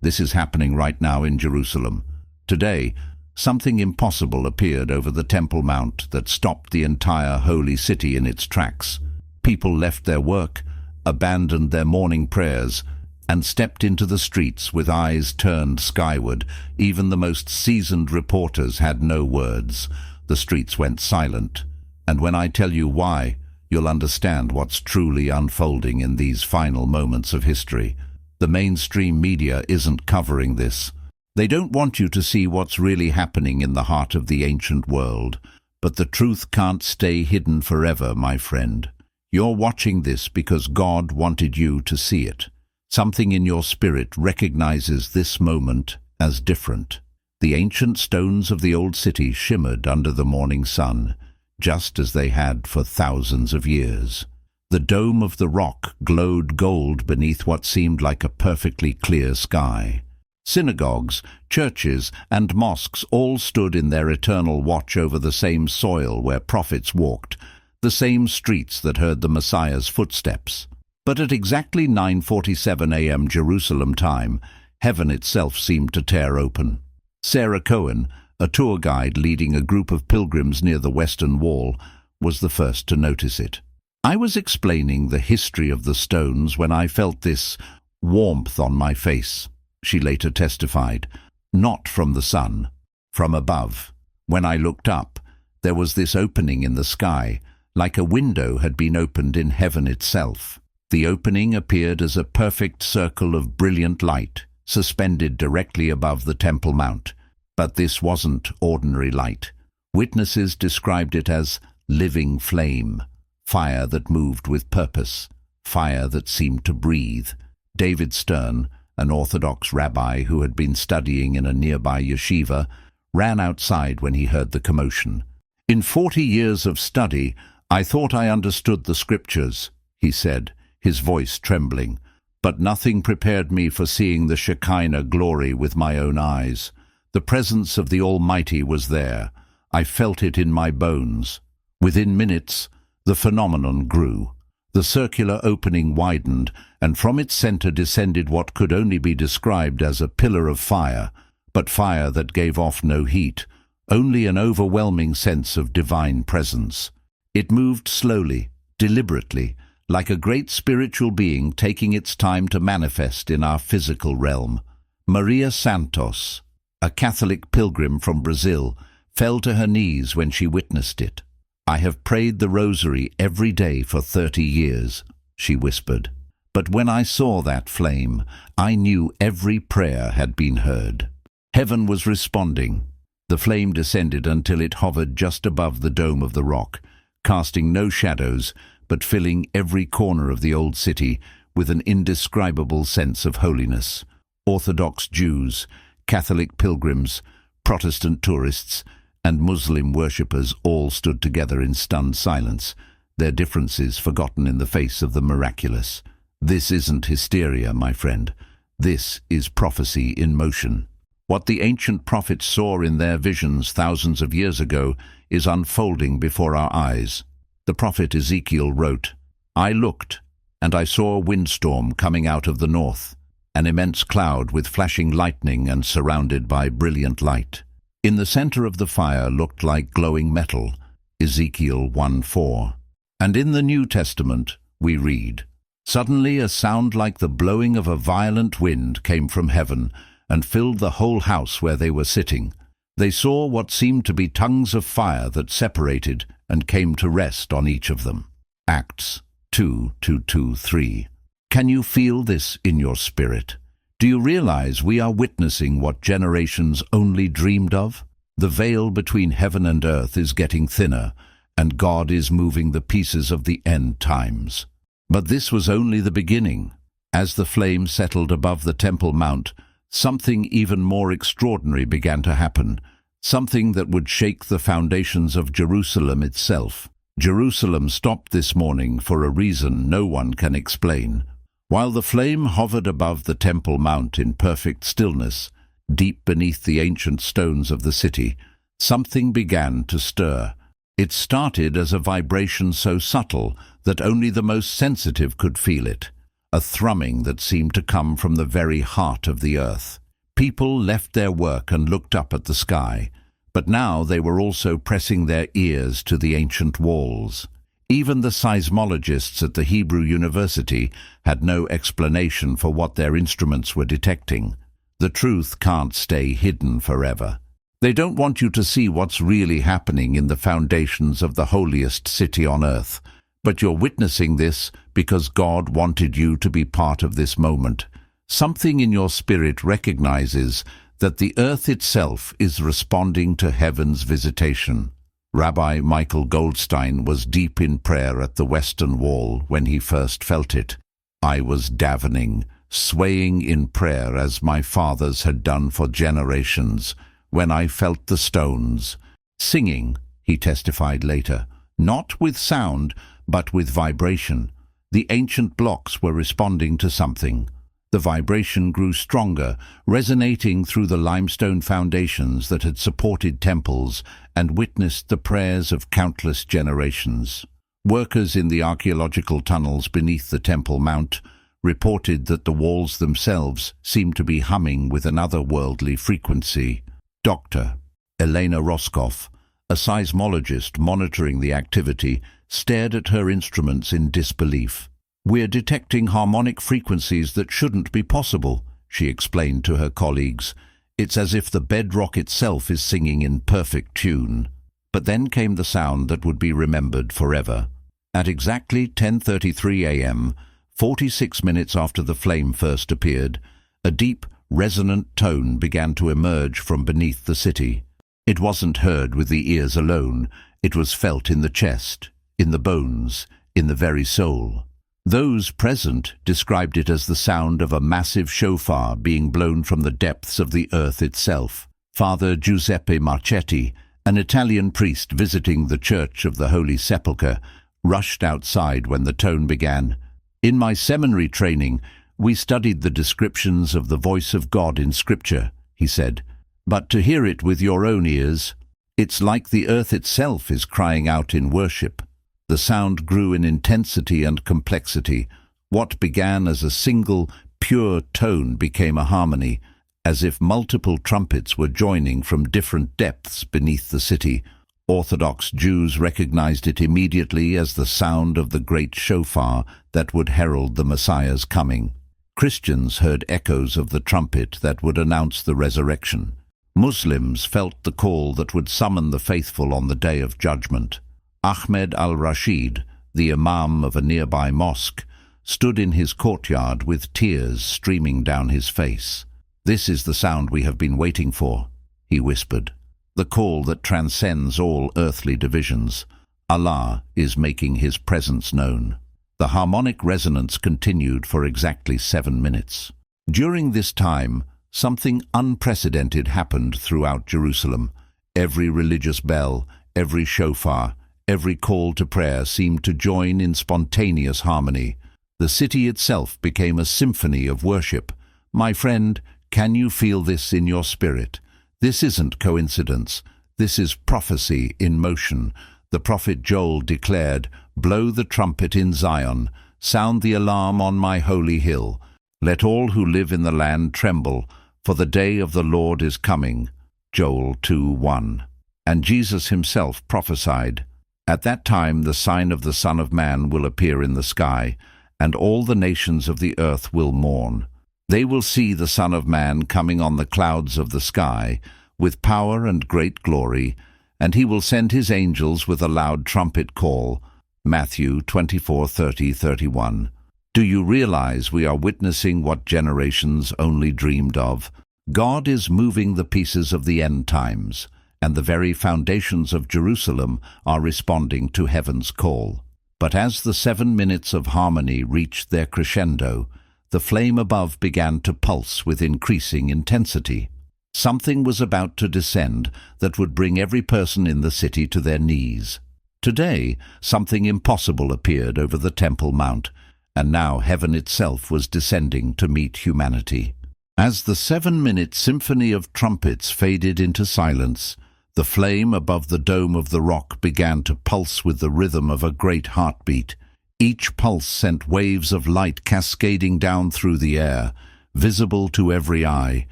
This is happening right now in Jerusalem. Today, something impossible appeared over the Temple Mount that stopped the entire holy city in its tracks. People left their work, abandoned their morning prayers, and stepped into the streets with eyes turned skyward. Even the most seasoned reporters had no words. The streets went silent. And when I tell you why, you'll understand what's truly unfolding in these final moments of history. The mainstream media isn't covering this. They don't want you to see what's really happening in the heart of the ancient world. But the truth can't stay hidden forever, my friend. You're watching this because God wanted you to see it. Something in your spirit recognizes this moment as different. The ancient stones of the old city shimmered under the morning sun, just as they had for thousands of years. The dome of the rock glowed gold beneath what seemed like a perfectly clear sky. Synagogues, churches, and mosques all stood in their eternal watch over the same soil where prophets walked, the same streets that heard the Messiah's footsteps. But at exactly 9:47 a.m. Jerusalem time, heaven itself seemed to tear open. Sarah Cohen, a tour guide leading a group of pilgrims near the Western Wall, was the first to notice it. I was explaining the history of the stones when I felt this warmth on my face, she later testified. Not from the sun, from above. When I looked up, there was this opening in the sky, like a window had been opened in heaven itself. The opening appeared as a perfect circle of brilliant light, suspended directly above the Temple Mount. But this wasn't ordinary light. Witnesses described it as living flame, fire that moved with purpose, fire that seemed to breathe. David Stern, an Orthodox rabbi who had been studying in a nearby yeshiva, ran outside when he heard the commotion. "In 40 years of study, I thought I understood the scriptures," he said, his voice trembling. "But nothing prepared me for seeing the Shekinah glory with my own eyes. The presence of the Almighty was there. I felt it in my bones." Within minutes, the phenomenon grew. The circular opening widened, and from its center descended what could only be described as a pillar of fire, but fire that gave off no heat, only an overwhelming sense of divine presence. It moved slowly, deliberately, like a great spiritual being taking its time to manifest in our physical realm. Maria Santos, a Catholic pilgrim from Brazil, fell to her knees when she witnessed it. "I have prayed the rosary every day for 30 years, she whispered. "But when I saw that flame, I knew every prayer had been heard." Heaven was responding. The flame descended until it hovered just above the dome of the rock, casting no shadows, but filling every corner of the old city with an indescribable sense of holiness. Orthodox Jews, Catholic pilgrims, Protestant tourists, and Muslim worshippers all stood together in stunned silence, their differences forgotten in the face of the miraculous. This isn't hysteria, my friend. This is prophecy in motion. What the ancient prophets saw in their visions thousands of years ago is unfolding before our eyes. The prophet Ezekiel wrote, "I looked, and I saw a windstorm coming out of the north, an immense cloud with flashing lightning and surrounded by brilliant light. In the center of the fire looked like glowing metal." Ezekiel 1:4. And in the New Testament we read, "Suddenly a sound like the blowing of a violent wind came from heaven and filled the whole house where they were sitting. They saw what seemed to be tongues of fire that separated and came to rest on each of them." Acts 2:2-3. Can you feel this in your spirit? Do you realize we are witnessing what generations only dreamed of? The veil between heaven and earth is getting thinner, and God is moving the pieces of the end times. But this was only the beginning. As the flame settled above the Temple Mount, something even more extraordinary began to happen, something that would shake the foundations of Jerusalem itself. Jerusalem stopped this morning for a reason no one can explain. While the flame hovered above the Temple Mount in perfect stillness, deep beneath the ancient stones of the city, something began to stir. It started as a vibration so subtle that only the most sensitive could feel it. a thrumming that seemed to come from the very heart of the earth. People left their work and looked up at the sky, but now they were also pressing their ears to the ancient walls. Even the seismologists at the Hebrew University had no explanation for what their instruments were detecting. The truth can't stay hidden forever. They don't want you to see what's really happening in the foundations of the holiest city on earth, but you're witnessing this because God wanted you to be part of this moment. Something in your spirit recognizes that the earth itself is responding to heaven's visitation. Rabbi Michael Goldstein was deep in prayer at the Western Wall when he first felt it. I was davening, swaying in prayer as my fathers had done for generations, when I felt the stones. Singing, he testified later, not with sound, but with vibration. The ancient blocks were responding to something. The vibration grew stronger, resonating through the limestone foundations that had supported temples and witnessed the prayers of countless generations. Workers in the archaeological tunnels beneath the Temple Mount reported that the walls themselves seemed to be humming with an otherworldly frequency. Dr. Elena Roscoff, a seismologist monitoring the activity, stared at her instruments in disbelief. "We're detecting harmonic frequencies that shouldn't be possible," she explained to her colleagues. "It's as if the bedrock itself is singing in perfect tune." But then came the sound that would be remembered forever. At exactly 10:33 a.m., 46 minutes after the flame first appeared, a deep, resonant tone began to emerge from beneath the city. It wasn't heard with the ears alone, it was felt in the chest, in the bones, in the very soul. Those present described it as the sound of a massive shofar being blown from the depths of the earth itself. Father Giuseppe Marchetti, an Italian priest visiting the Church of the Holy Sepulchre, rushed outside when the tone began. "In my seminary training, we studied the descriptions of the voice of God in Scripture," he said. "But to hear it with your own ears, it's like the earth itself is crying out in worship." The sound grew in intensity and complexity. What began as a single, pure tone became a harmony, as if multiple trumpets were joining from different depths beneath the city. Orthodox Jews recognized it immediately as the sound of the great shofar that would herald the Messiah's coming. Christians heard echoes of the trumpet that would announce the resurrection. Muslims felt the call that would summon the faithful on the day of judgment. Ahmed al-Rashid, the imam of a nearby mosque, stood in his courtyard with tears streaming down his face. "This is the sound we have been waiting for," he whispered. "The call that transcends all earthly divisions. Allah is making his presence known." The harmonic resonance continued for exactly 7 minutes. During this time, something unprecedented happened throughout Jerusalem. Every religious bell, every shofar, every call to prayer seemed to join in spontaneous harmony. The city itself became a symphony of worship. My friend, can you feel this in your spirit? This isn't coincidence. This is prophecy in motion. The prophet Joel declared, "Blow the trumpet in Zion, sound the alarm on my holy hill. Let all who live in the land tremble, for the day of the Lord is coming." Joel 2:1. And Jesus himself prophesied, "At that time the sign of the Son of Man will appear in the sky, and all the nations of the earth will mourn. They will see the Son of Man coming on the clouds of the sky, with power and great glory, and he will send his angels with a loud trumpet call." Matthew 24:30-31. Do you realize we are witnessing what generations only dreamed of? God is moving the pieces of the end times, and the very foundations of Jerusalem are responding to heaven's call. But as the 7 minutes of harmony reached their crescendo, the flame above began to pulse with increasing intensity. Something was about to descend that would bring every person in the city to their knees. Today, something impossible appeared over the Temple Mount, and now heaven itself was descending to meet humanity. As the 7-minute symphony of trumpets faded into silence, the flame above the dome of the rock began to pulse with the rhythm of a great heartbeat. Each pulse sent waves of light cascading down through the air, visible to every eye,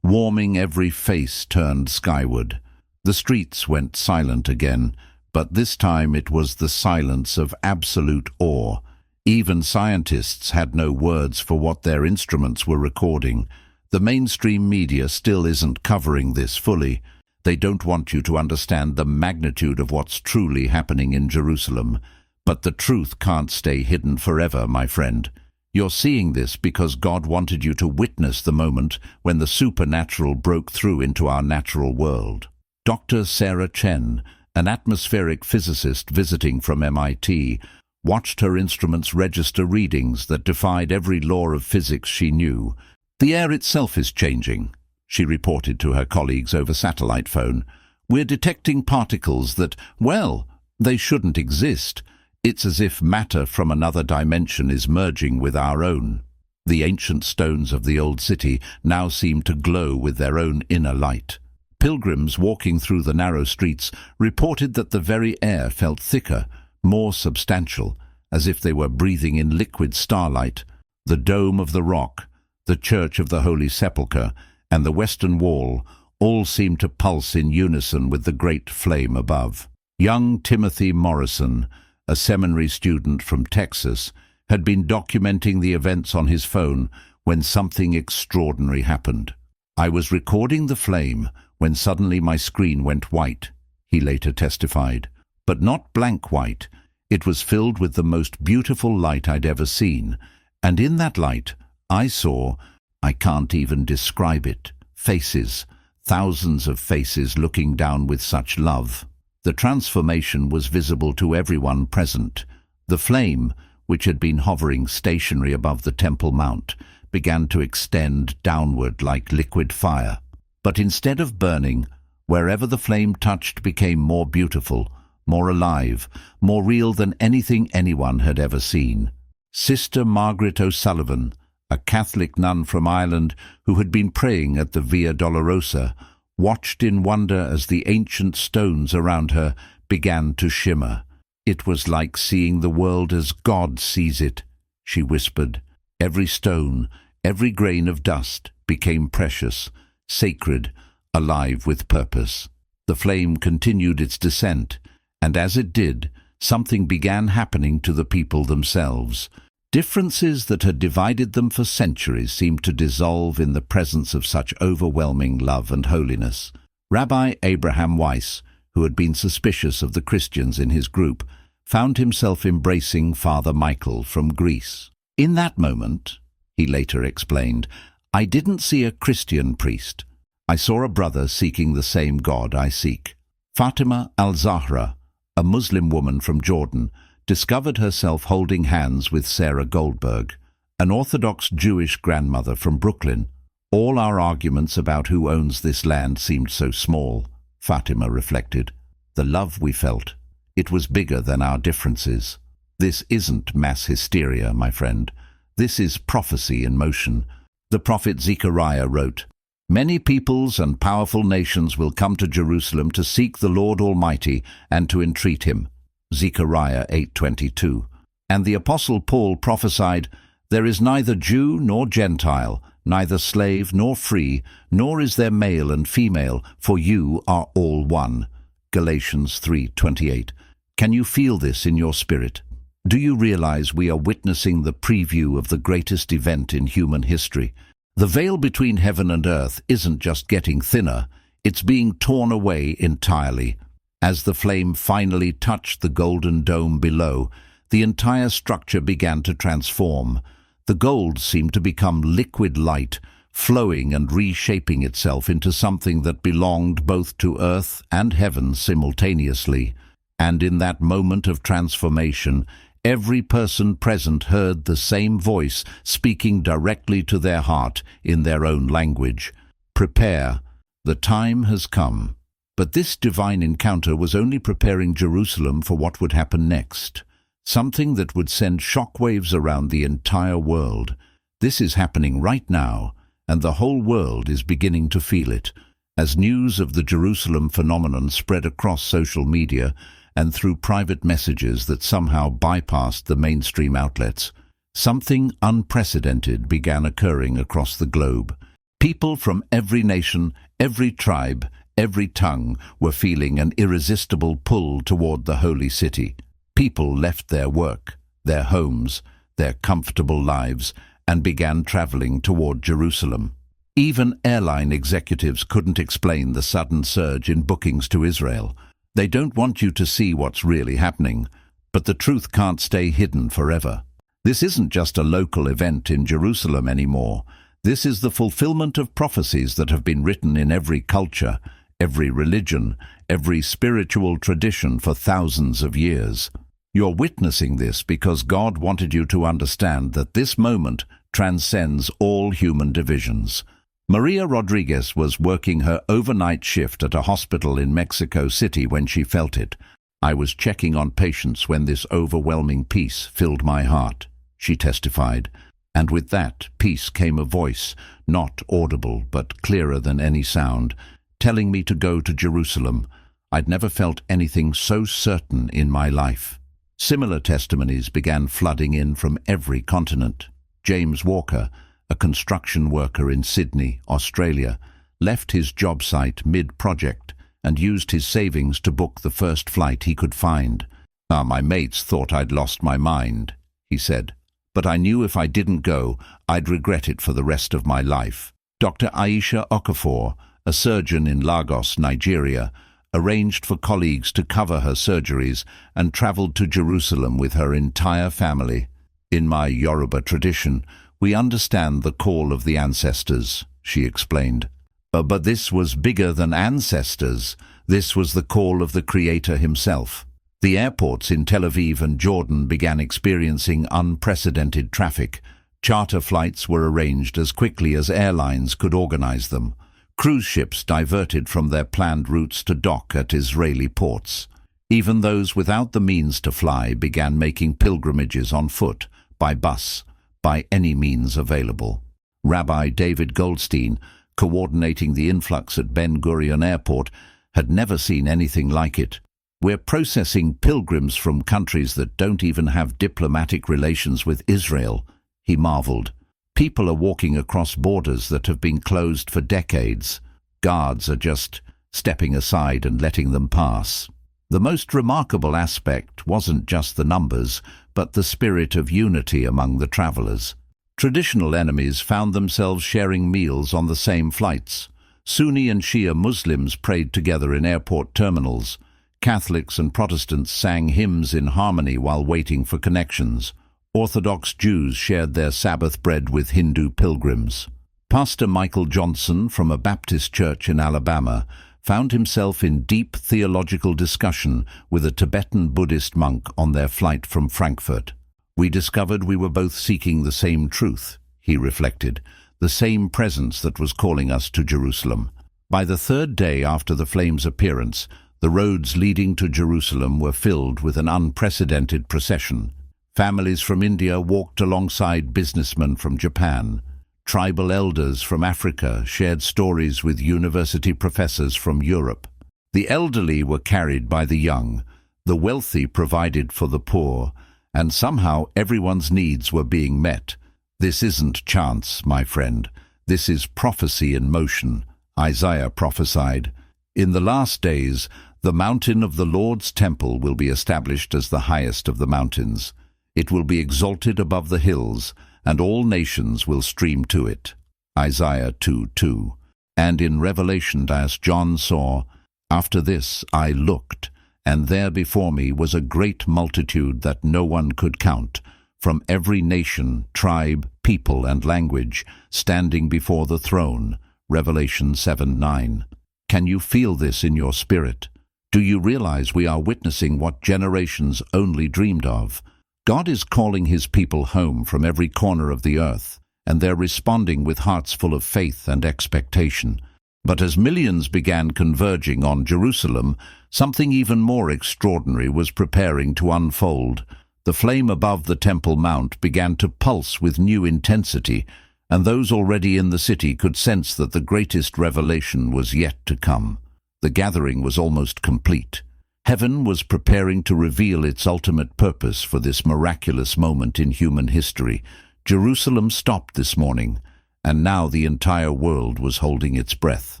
warming every face turned skyward. The streets went silent again, but this time it was the silence of absolute awe. Even scientists had no words for what their instruments were recording. The mainstream media still isn't covering this fully. They don't want you to understand the magnitude of what's truly happening in Jerusalem. But the truth can't stay hidden forever, my friend. You're seeing this because God wanted you to witness the moment when the supernatural broke through into our natural world. Dr. Sarah Chen, an atmospheric physicist visiting from MIT, watched her instruments register readings that defied every law of physics she knew. "The air itself is changing," she reported to her colleagues over satellite phone. "We're detecting particles that, well, they shouldn't exist. It's as if matter from another dimension is merging with our own." The ancient stones of the old city now seemed to glow with their own inner light. Pilgrims walking through the narrow streets reported that the very air felt thicker, more substantial, as if they were breathing in liquid starlight. The dome of the rock, the Church of the Holy Sepulchre, and the Western Wall all seemed to pulse in unison with the great flame above. Young Timothy Morrison, a seminary student from Texas, had been documenting the events on his phone when something extraordinary happened. "I was recording the flame when suddenly my screen went white," he later testified. But not blank white. It was filled with the most beautiful light I'd ever seen. And in that light, I saw, I can't even describe it, faces, thousands of faces looking down with such love. The transformation was visible to everyone present. The flame, which had been hovering stationary above the Temple Mount, began to extend downward like liquid fire. But instead of burning, wherever the flame touched became more beautiful, more alive, more real than anything anyone had ever seen. Sister Margaret O'Sullivan, a Catholic nun from Ireland who had been praying at the Via Dolorosa, watched in wonder as the ancient stones around her began to shimmer. "It was like seeing the world as God sees it," she whispered. Every stone, every grain of dust became precious, sacred, alive with purpose. The flame continued its descent, and as it did, something began happening to the people themselves. Differences that had divided them for centuries seemed to dissolve in the presence of such overwhelming love and holiness. Rabbi Abraham Weiss, who had been suspicious of the Christians in his group, found himself embracing Father Michael from Greece. "In that moment," he later explained, "I didn't see a Christian priest. I saw a brother seeking the same God I seek." Fatima al-Zahra, a Muslim woman from Jordan, discovered herself holding hands with Sarah Goldberg, an Orthodox Jewish grandmother from Brooklyn. "All our arguments about who owns this land seemed so small," Fatima reflected. "The love we felt, it was bigger than our differences." This isn't mass hysteria, my friend. This is prophecy in motion. The prophet Zechariah wrote, "Many peoples and powerful nations will come to Jerusalem to seek the Lord Almighty and to entreat him." Zechariah 8:22. And the Apostle Paul prophesied, "There is neither Jew nor Gentile, neither slave nor free, nor is there male and female, for you are all one." Galatians 3:28. Can you feel this in your spirit? Do you realize we are witnessing the preview of the greatest event in human history? The veil between heaven and earth isn't just getting thinner, it's being torn away entirely. As the flame finally touched the golden dome below, the entire structure began to transform. The gold seemed to become liquid light, flowing and reshaping itself into something that belonged both to earth and heaven simultaneously. And in that moment of transformation, every person present heard the same voice speaking directly to their heart in their own language. "Prepare, the time has come." But this divine encounter was only preparing Jerusalem for what would happen next, something that would send shockwaves around the entire world. This is happening right now, and the whole world is beginning to feel it. As news of the Jerusalem phenomenon spread across social media, and through private messages that somehow bypassed the mainstream outlets, something unprecedented began occurring across the globe. People from every nation, every tribe, every tongue were feeling an irresistible pull toward the holy city. People left their work, their homes, their comfortable lives, and began traveling toward Jerusalem. Even airline executives couldn't explain the sudden surge in bookings to Israel. They don't want you to see what's really happening, but the truth can't stay hidden forever. This isn't just a local event in Jerusalem anymore. This is the fulfillment of prophecies that have been written in every culture, every religion, every spiritual tradition for thousands of years. You're witnessing this because God wanted you to understand that this moment transcends all human divisions. Maria Rodriguez was working her overnight shift at a hospital in Mexico City when she felt it. "I was checking on patients when this overwhelming peace filled my heart," she testified. And with that peace came a voice, not audible but clearer than any sound, telling me to go to Jerusalem. I'd never felt anything so certain in my life. Similar testimonies began flooding in from every continent. James Walker, a construction worker in Sydney, Australia, left his job site mid-project and used his savings to book the first flight he could find. My mates thought I'd lost my mind," he said, "but I knew if I didn't go, I'd regret it for the rest of my life." Dr. Aisha Okafor, a surgeon in Lagos, Nigeria, arranged for colleagues to cover her surgeries and traveled to Jerusalem with her entire family. "In my Yoruba tradition, we understand the call of the ancestors," she explained. But this was bigger than ancestors. This was the call of the Creator himself. The airports in Tel Aviv and Jordan began experiencing unprecedented traffic. Charter flights were arranged as quickly as airlines could organize them. Cruise ships diverted from their planned routes to dock at Israeli ports. Even those without the means to fly began making pilgrimages on foot, by bus, by any means available. Rabbi David Goldstein, coordinating the influx at Ben Gurion Airport, had never seen anything like it. "We're processing pilgrims from countries that don't even have diplomatic relations with Israel," he marveled. "People are walking across borders that have been closed for decades. Guards are just stepping aside and letting them pass." The most remarkable aspect wasn't just the numbers, but the spirit of unity among the travelers. Traditional enemies found themselves sharing meals on the same flights. Sunni and Shia Muslims prayed together in airport terminals. Catholics and Protestants sang hymns in harmony while waiting for connections. Orthodox Jews shared their Sabbath bread with Hindu pilgrims. Pastor Michael Johnson from a Baptist church in Alabama found himself in deep theological discussion with a Tibetan Buddhist monk on their flight from Frankfurt. "We discovered we were both seeking the same truth," he reflected, "the same presence that was calling us to Jerusalem." By the third day after the flames' appearance, the roads leading to Jerusalem were filled with an unprecedented procession. Families from India walked alongside businessmen from Japan. Tribal elders from Africa shared stories with university professors from Europe. The elderly were carried by the young, the wealthy provided for the poor, and somehow everyone's needs were being met. "This isn't chance, my friend. This is prophecy in motion," Isaiah prophesied. "In the last days, the mountain of the Lord's temple will be established as the highest of the mountains. It will be exalted above the hills, and all nations will stream to it." Isaiah 2:2. And in Revelation, as John saw, "After this I looked, and there before me was a great multitude that no one could count, from every nation, tribe, people, and language, standing before the throne." Revelation 7:9. Can you feel this in your spirit? Do you realize we are witnessing what generations only dreamed of? God is calling his people home from every corner of the earth, and they're responding with hearts full of faith and expectation. But as millions began converging on Jerusalem, something even more extraordinary was preparing to unfold. The flame above the Temple Mount began to pulse with new intensity, and those already in the city could sense that the greatest revelation was yet to come. The gathering was almost complete. Heaven was preparing to reveal its ultimate purpose for this miraculous moment in human history. Jerusalem stopped this morning, and now the entire world was holding its breath.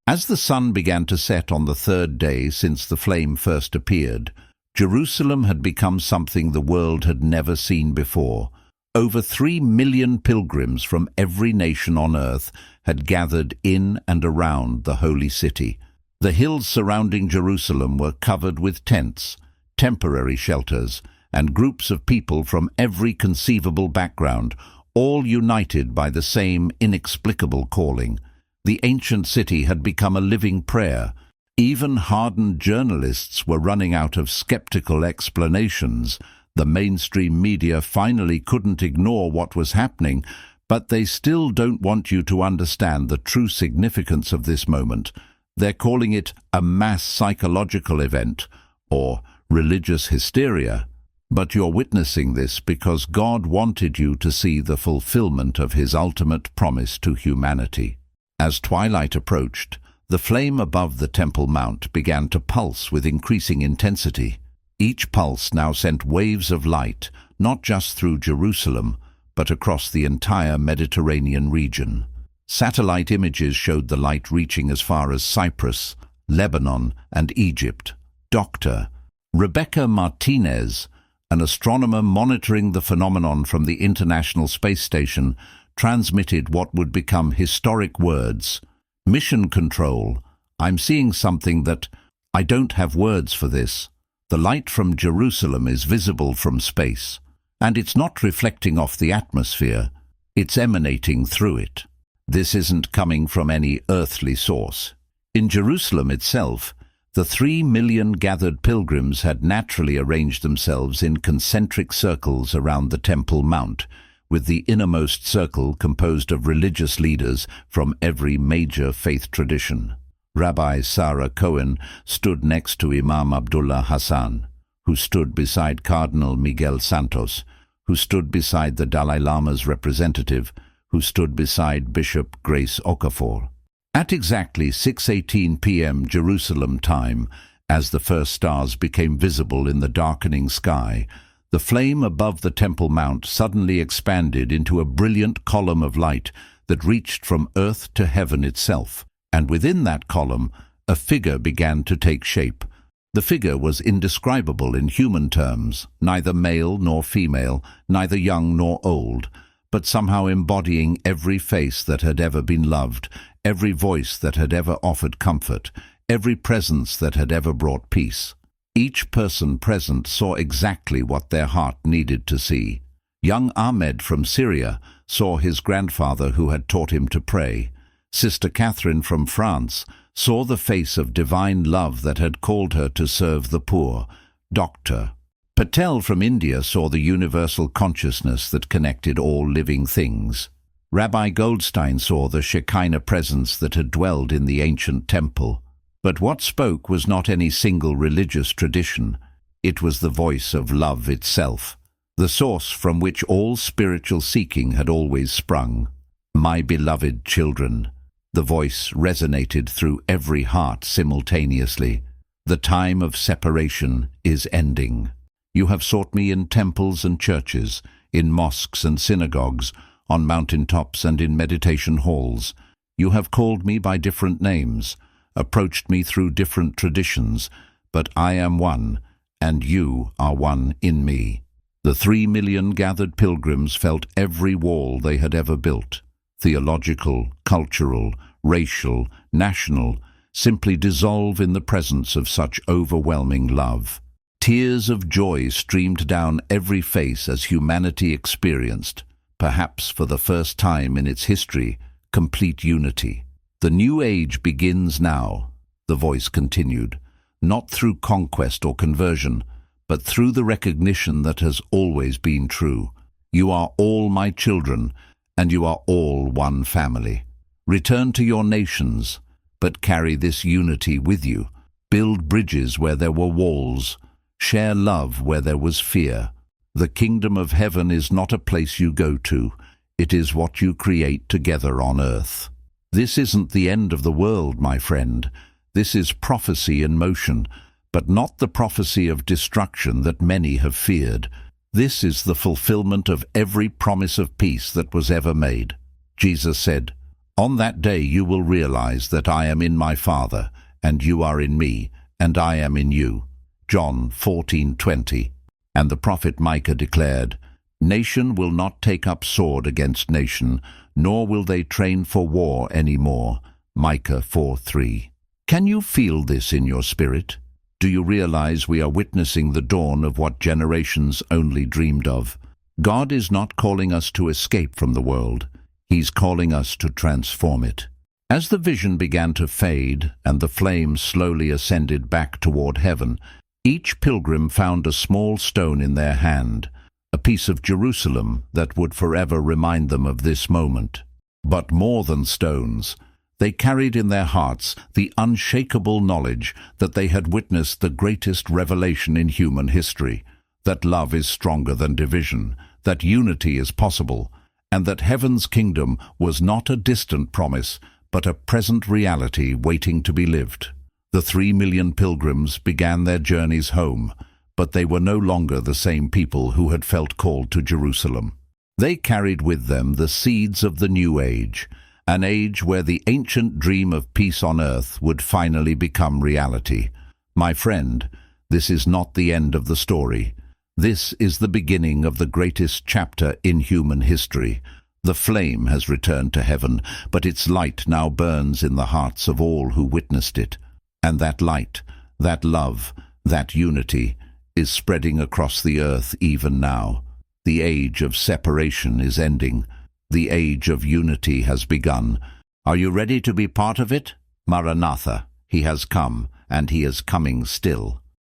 As the sun began to set on the third day since the flame first appeared, Jerusalem had become something the world had never seen before. Over 3 million pilgrims from every nation on earth had gathered in and around the holy city. The hills surrounding Jerusalem were covered with tents, temporary shelters, and groups of people from every conceivable background, all united by the same inexplicable calling. The ancient city had become a living prayer. Even hardened journalists were running out of skeptical explanations. The mainstream media finally couldn't ignore what was happening, but they still don't want you to understand the true significance of this moment. They're calling it a mass psychological event, or religious hysteria. But you're witnessing this because God wanted you to see the fulfillment of His ultimate promise to humanity. As twilight approached, the flame above the Temple Mount began to pulse with increasing intensity. Each pulse now sent waves of light, not just through Jerusalem, but across the entire Mediterranean region. Satellite images showed the light reaching as far as Cyprus, Lebanon, and Egypt. Dr. Rebecca Martinez, an astronomer monitoring the phenomenon from the International Space Station, transmitted what would become historic words. "Mission Control, I'm seeing something that I don't have words for this. The light from Jerusalem is visible from space, and it's not reflecting off the atmosphere. It's emanating through it. This isn't coming from any earthly source." In Jerusalem itself, the 3 million gathered pilgrims had naturally arranged themselves in concentric circles around the Temple Mount, with the innermost circle composed of religious leaders from every major faith tradition. Rabbi Sarah Cohen stood next to Imam Abdullah Hassan, who stood beside Cardinal Miguel Santos, who stood beside the Dalai Lama's representative, who stood beside Bishop Grace Okafor. At exactly 6:18 p.m. Jerusalem time, as the first stars became visible in the darkening sky, the flame above the Temple Mount suddenly expanded into a brilliant column of light that reached from earth to heaven itself. And within that column, a figure began to take shape. The figure was indescribable in human terms, neither male nor female, neither young nor old, but somehow embodying every face that had ever been loved, every voice that had ever offered comfort, every presence that had ever brought peace. Each person present saw exactly what their heart needed to see. Young Ahmed from Syria saw his grandfather who had taught him to pray. Sister Catherine from France saw the face of divine love that had called her to serve the poor. Dr. Patel from India saw the universal consciousness that connected all living things. Rabbi Goldstein saw the Shekinah presence that had dwelled in the ancient temple. But what spoke was not any single religious tradition. It was the voice of love itself, the source from which all spiritual seeking had always sprung. "My beloved children," the voice resonated through every heart simultaneously. "The time of separation is ending. You have sought me in temples and churches, in mosques and synagogues, on mountaintops and in meditation halls. You have called me by different names, approached me through different traditions, but I am one, and you are one in me." The 3 million gathered pilgrims felt every wall they had ever built, theological, cultural, racial, national, simply dissolve in the presence of such overwhelming love. Tears of joy streamed down every face as humanity experienced, perhaps for the first time in its history, complete unity. "The new age begins now," the voice continued, "not through conquest or conversion, but through the recognition that has always been true. You are all my children, and you are all one family. Return to your nations, but carry this unity with you. Build bridges where there were walls. Share love where there was fear. The kingdom of heaven is not a place you go to. It is what you create together on earth." This isn't the end of the world, my friend. This is prophecy in motion, but not the prophecy of destruction that many have feared. This is the fulfillment of every promise of peace that was ever made. Jesus said, "On that day you will realize that I am in my Father, and you are in me, and I am in you." John 14:20. And the prophet Micah declared, "Nation will not take up sword against nation, nor will they train for war any more." Micah 4:3. Can you feel this in your spirit? Do you realize we are witnessing the dawn of what generations only dreamed of? God is not calling us to escape from the world. He's calling us to transform it. As the vision began to fade and the flame slowly ascended back toward heaven, each pilgrim found a small stone in their hand, a piece of Jerusalem that would forever remind them of this moment. But more than stones, they carried in their hearts the unshakable knowledge that they had witnessed the greatest revelation in human history, that love is stronger than division, that unity is possible, and that heaven's kingdom was not a distant promise, but a present reality waiting to be lived. The 3 million pilgrims began their journeys home, but they were no longer the same people who had felt called to Jerusalem. They carried with them the seeds of the new age, an age where the ancient dream of peace on earth would finally become reality. My friend, this is not the end of the story. This is the beginning of the greatest chapter in human history. The flame has returned to heaven, but its light now burns in the hearts of all who witnessed it. And that light, that love, that unity is spreading across the earth even now. The age of separation is ending. The age of unity has begun. Are you ready to be part of it? Maranatha, he has come, and he is coming still.